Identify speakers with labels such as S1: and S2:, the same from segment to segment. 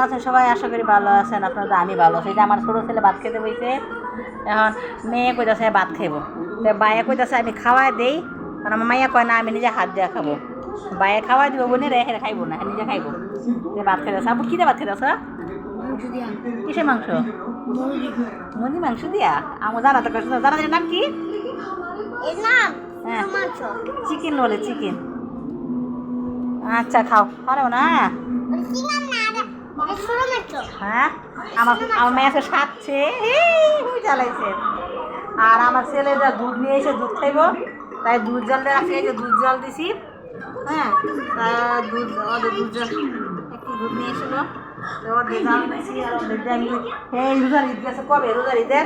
S1: আছেন সবাই, আশা করি ভালো আছেন। আপনারা আমি ভালো আছি। আমার ছোটো ছেলে ভাত খেতে বসে, এখন মেয়ে কইতাছে ভাত খাইব, তো বাইয়ে কইতাছে আমি খাওয়াই দেই, কারণ আমার মাইয়া কয় না আমি নিজে হাত দিয়ে খাবো। বাইয়ে খাওয়াই দিব বোনে রে, খাইব না, নিজে খাইব। ভাত খাইতেছে। আপু কী দিয়ে ভাত খাইতেছ? কিসের মাংস? মুরগি মাংস দিয়া? আমার জানা তো করছো, জানা নাম কি? হ্যাঁ, চিকেন বলে, চিকেন। আচ্ছা খাও, পারো না? হ্যাঁ, আমার মেয়েকে সাথে জ্বালাইছে। আর আমার ছেলেটা দুধ নিয়ে এসে দুধ খাইব, তাই দুধ জল দিয়ে রাখছি, এই যে দুধ জল দিছি। হ্যাঁ, দুধ ওদের দুধ জল একটু দুধ নিয়ে এসেছিলো, ওদের জাল দিয়েছি। আর ওদের আমি এই রোজার ঈদ গেছে কবে, রোজার ঈদের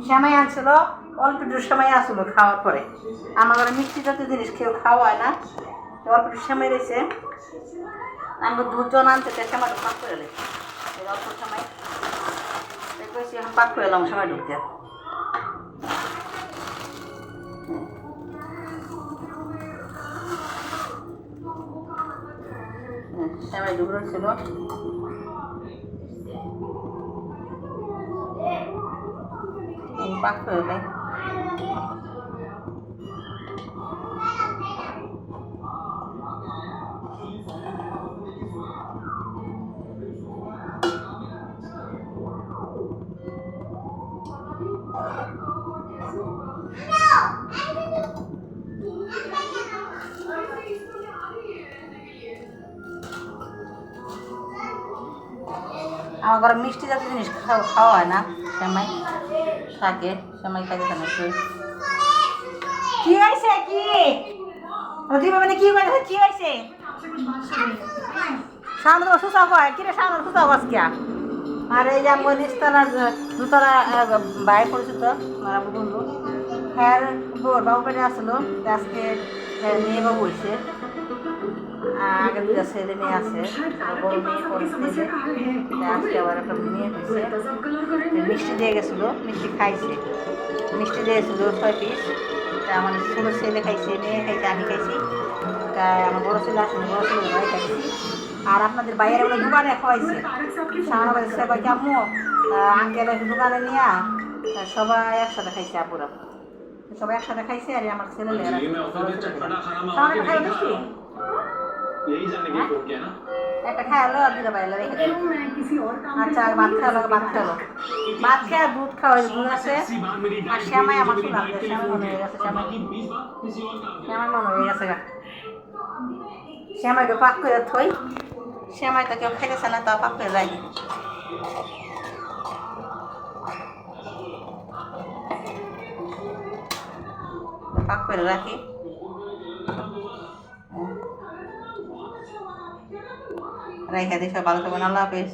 S1: সেমাই আনছিল, অল্প একটু সেমাই আসলো খাওয়ার পরে। আমার ঘরে মিষ্টি জাতীয় জিনিস কেউ খাওয়া হয় না, অল্প একটু সেমাই রয়েছে। আমি দুধজন আনতে সেমাই পাক করে এলে, এই অল্প সময় দেখেছি এখন পাক করে এলাম সময় ঢুকতে। সেমাই ঢুকরো ছিল, পাক করে এলাই। আমার ঘরে মিষ্টি জাতীয় জিনিস খাওয়া হয় না, সেমাই থাকে, সেমাই থাকে না। কি হয়েছে? কি মানে কি হয়েছে? কি হয়েছে? সামনে সুসাও কয় কিরে, সামনে সুসাও বাস কিয়া? আর এই যে আমার নিস্তালার দুতলা বাইরে পরিচিত বন্ধু, হ্যাঁ বোর বাবু পেটে আসলো, আজকে মেয়ে বাবু হয়েছে। আগে দুটা ছেলে মেয়ে আছে, বড় মেয়ে পরে ছেলে, আজকে আবার একটা মেয়ে হয়েছে। মিষ্টি দিয়ে গেছিলো, মিষ্টি খাইছে, মিষ্টি দিয়েছিল 6 পিস। তা আমার ছোটো ছেলে খাইছে, মেয়ে খাইছে, আমি খাইছি। তাই আমার বড়ো ছেলে আসলে বড়ো ছেলে ভাই খাইছি। আর আপনাদের বাইরে ওরা দোকানে খাওয়াইছে, সামনে বাড়ি সবাই আম্মু আঙ্কেল দোকানে নিয়ে সবাই একসাথে খাইছে। আপুরা সবাই একসাথে খাইছে। আর আমার ছেলে খাই মিষ্টি একটা খাইলো, আর দুটা বাইরে রেখে। আচ্ছা ভাত খাওয়ালো, ভাত খাওয়ালো, ভাত খেয়ে দুধ খাওয়াই, দুধ আছে। আর শ্যামাই আমার খুব লাগছে, শ্যামাই মনে হয়ে গেছে, শ্যামাই মনে হয়ে গেছে গা। শ্যামাইকে পাক করে থই, শ্যামাই তো কেউ খেতেছে না, তাও পাক করে যায়নি। পাক করে রাখি, রেখে দিই। সব ভালো থাকবেন, আল্লাহ হাফেজ।